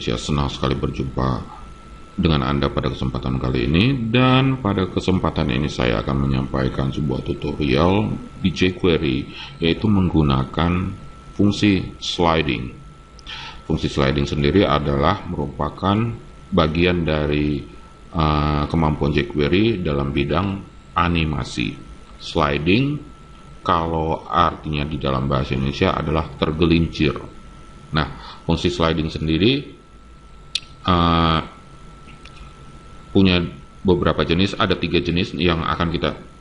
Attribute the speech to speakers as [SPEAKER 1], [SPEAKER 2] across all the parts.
[SPEAKER 1] Indonesia, senang sekali berjumpa dengan Anda pada kesempatan kali ini. Dan pada kesempatan ini saya akan menyampaikan sebuah tutorial di jQuery, yaitu menggunakan fungsi sliding. Fungsi sliding sendiri adalah merupakan bagian dari kemampuan jQuery dalam bidang animasi. Sliding, kalau artinya di dalam bahasa Indonesia, adalah tergelincir. Nah, fungsi sliding sendiri punya beberapa jenis. Ada 3 jenis yang akan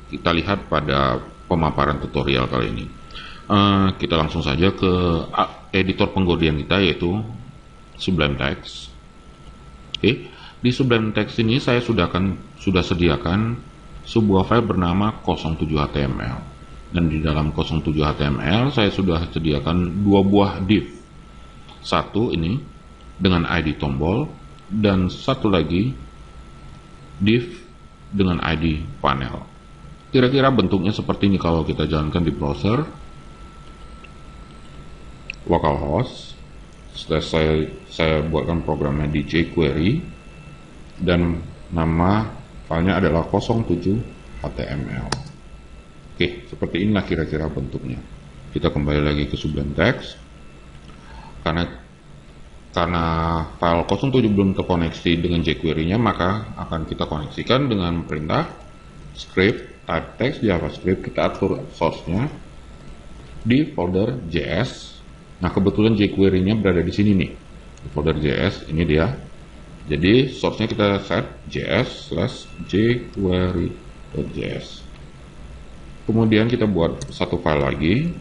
[SPEAKER 1] kita lihat pada pemaparan tutorial kali ini. Kita langsung saja ke editor penggodian kita, yaitu Sublime Text. Oke, di Sublime Text ini saya sudah sediakan sebuah file bernama 07html. Dan di dalam 07html saya sudah sediakan 2 buah div. Satu ini dengan ID tombol, dan satu lagi div dengan ID panel. Kira-kira bentuknya seperti ini kalau kita jalankan di browser. Localhost, saya buatkan programnya di jQuery, dan nama filenya adalah 07html. Oke, seperti inilah kira-kira bentuknya. Kita kembali lagi ke Sublime Text. Karena file 07 belum terkoneksi dengan jQuery-nya, maka akan kita koneksikan dengan perintah script type text JavaScript. Kita atur source-nya di folder JS. Nah, kebetulan jQuery-nya berada di sini nih, di folder JS. Ini dia. Jadi source-nya kita set js/jQuery.js. Kemudian kita buat satu file lagi,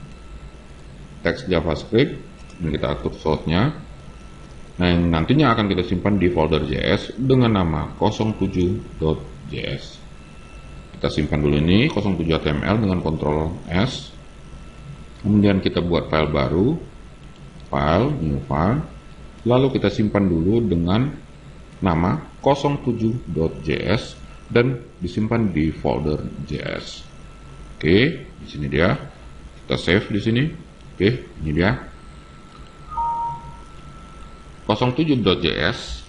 [SPEAKER 1] text JavaScript, dan kita atur source-nya. Nah, nantinya akan kita simpan di folder JS dengan nama 07.js. Kita simpan dulu ini 07html dengan Ctrl S. Kemudian kita buat file baru, new file, lalu kita simpan dulu dengan nama 07.js dan disimpan di folder JS. Oke, di sini dia. Kita save di sini. Oke, ini dia. 07.js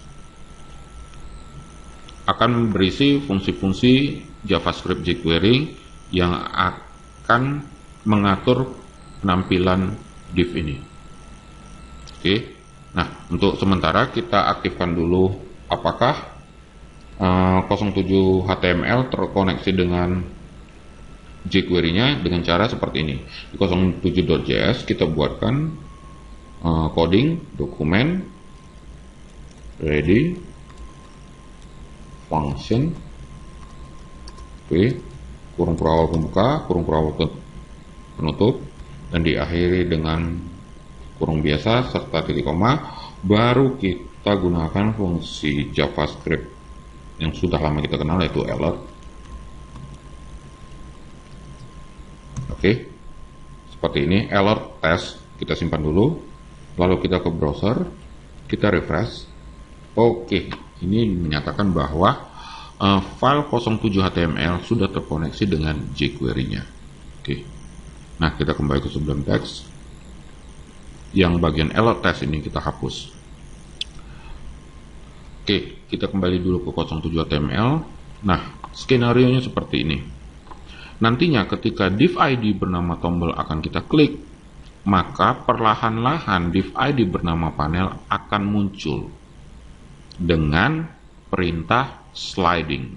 [SPEAKER 1] akan berisi fungsi-fungsi JavaScript jQuery yang akan mengatur penampilan div ini. Oke, nah untuk sementara kita aktifkan dulu apakah 07html terkoneksi dengan jQuery-nya dengan cara seperti ini. Di 07.js kita buatkan coding dokumen ready function, kurung perawal pembuka, kurung perawal penutup, dan diakhiri dengan kurung biasa serta titik koma. Baru kita gunakan fungsi JavaScript yang sudah lama kita kenal, yaitu alert. Oke, seperti ini alert test. Kita simpan dulu, lalu kita ke browser, kita refresh. Oke, ini menyatakan bahwa file 07html sudah terkoneksi dengan jQuery-nya. Oke, nah kita kembali ke Sublime Text. Yang bagian alert test ini kita hapus. Oke, kita kembali dulu ke 07html. Nah, skenario-nya seperti ini. Nantinya ketika div ID bernama tombol akan kita klik, maka perlahan-lahan div ID bernama panel akan muncul dengan perintah sliding.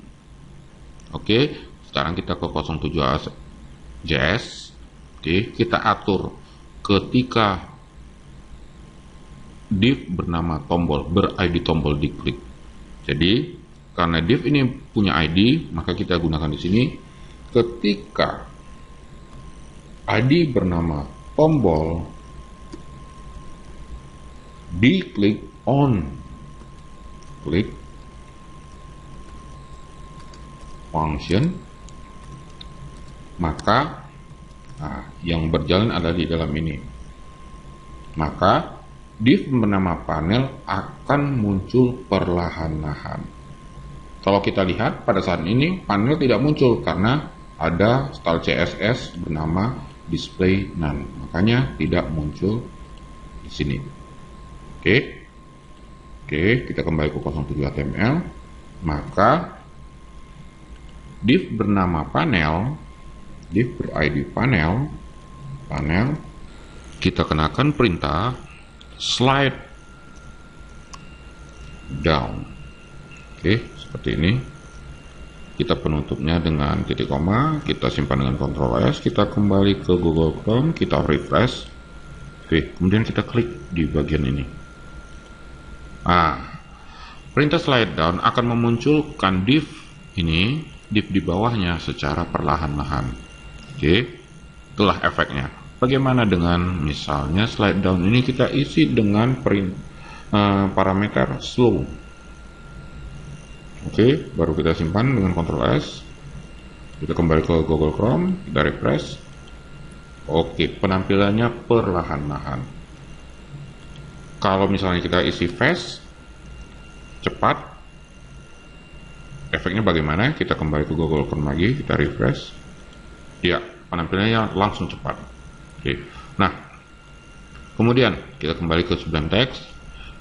[SPEAKER 1] Oke, sekarang kita ke 07.js. Oke, kita atur ketika div bernama tombol, ber-ID tombol diklik. Jadi, karena div ini punya ID, maka kita gunakan di sini. Ketika ID bernama tombol diklik on, klik function, maka yang berjalan adalah di dalam ini. Maka div bernama panel akan muncul perlahan-lahan. Kalau kita lihat pada saat ini panel tidak muncul karena ada style CSS bernama display none, makanya tidak muncul di sini. Oke, Oke, kita kembali ke 07 HTML, maka div bernama panel, div ber-id panel, kita kenakan perintah slide down. Oke, seperti ini. Kita penutupnya dengan titik koma, kita simpan dengan Ctrl S, kita kembali ke Google Chrome, kita refresh. Oke, kemudian kita klik di bagian ini. Perintah slide down akan memunculkan div ini, div di bawahnya secara perlahan-lahan. Oke, itulah efeknya. Bagaimana dengan misalnya slide down ini kita isi dengan parameter slow. Oke, baru kita simpan dengan Ctrl S. Kita kembali ke Google Chrome, kita refresh. Oke, penampilannya perlahan-lahan. Kalau misalnya kita isi fast, cepat, efeknya bagaimana? Kita kembali ke Google Chrome lagi, kita refresh. Ya, penampilannya langsung cepat. Oke, nah, kemudian kita kembali ke Sublime Text.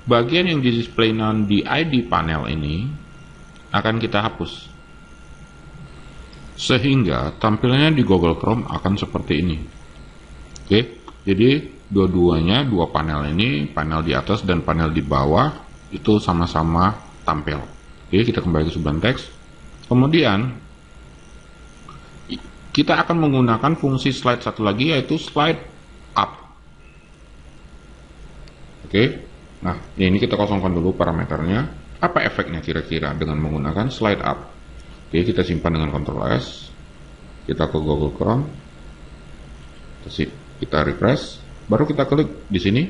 [SPEAKER 1] Bagian yang di display di ID panel ini akan kita hapus, sehingga tampilannya di Google Chrome akan seperti ini. Oke, jadi dua-duanya, dua panel ini, panel di atas dan panel di bawah itu sama-sama tampil. Oke, kita kembali ke Sublime Text. Kemudian kita akan menggunakan fungsi slide satu lagi, yaitu slide up. Oke, nah ini kita kosongkan dulu parameternya. Apa efeknya kira-kira dengan menggunakan slide up? Oke, kita simpan dengan Ctrl S. Kita ke Google Chrome. Kita refresh. Baru kita klik di sini.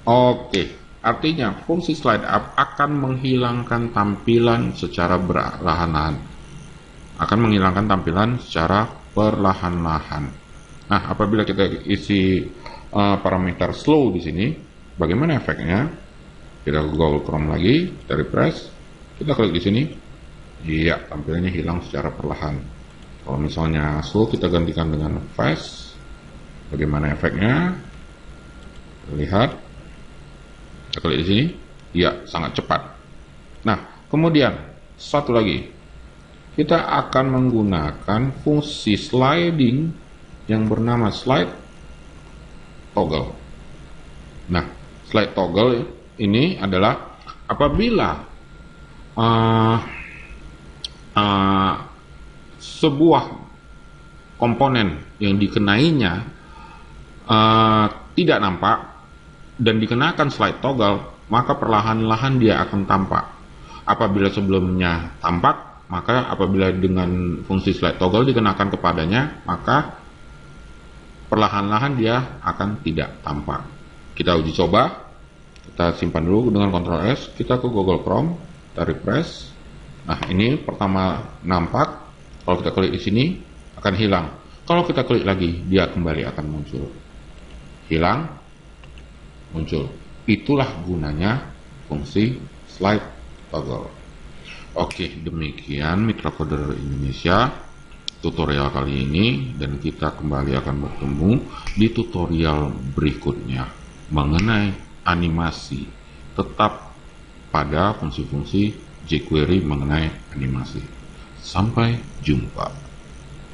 [SPEAKER 1] Oke, artinya fungsi slide up akan menghilangkan tampilan secara perlahan-lahan. Akan menghilangkan tampilan secara perlahan-lahan. Nah, apabila kita isi parameter slow di sini, bagaimana efeknya? Kita ke Google Chrome lagi, kita refresh, kita klik di sini, iya, tampilannya hilang secara perlahan. Kalau misalnya slow, kita gantikan dengan fast. Bagaimana efeknya? Lihat, kita klik di sini, iya, sangat cepat. Nah, kemudian satu lagi, kita akan menggunakan fungsi sliding yang bernama slide toggle. Nah, slide toggle ini adalah apabila sebuah komponen yang dikenainya tidak nampak dan dikenakan slide toggle, maka perlahan-lahan dia akan tampak. Apabila sebelumnya tampak, maka apabila dengan fungsi slide toggle dikenakan kepadanya, maka perlahan-lahan dia akan tidak tampak. Kita uji coba. Kita simpan dulu dengan Ctrl S, kita ke Google Chrome, kita refresh. Nah, ini pertama nampak, kalau kita klik di sini akan hilang. Kalau kita klik lagi, dia kembali akan muncul. Hilang, muncul. Itulah gunanya fungsi slide toggle. Oke, demikian Mitra Coder Indonesia tutorial kali ini, dan kita kembali akan bertemu di tutorial berikutnya mengenai animasi, tetap pada fungsi-fungsi jQuery mengenai animasi. Sampai jumpa.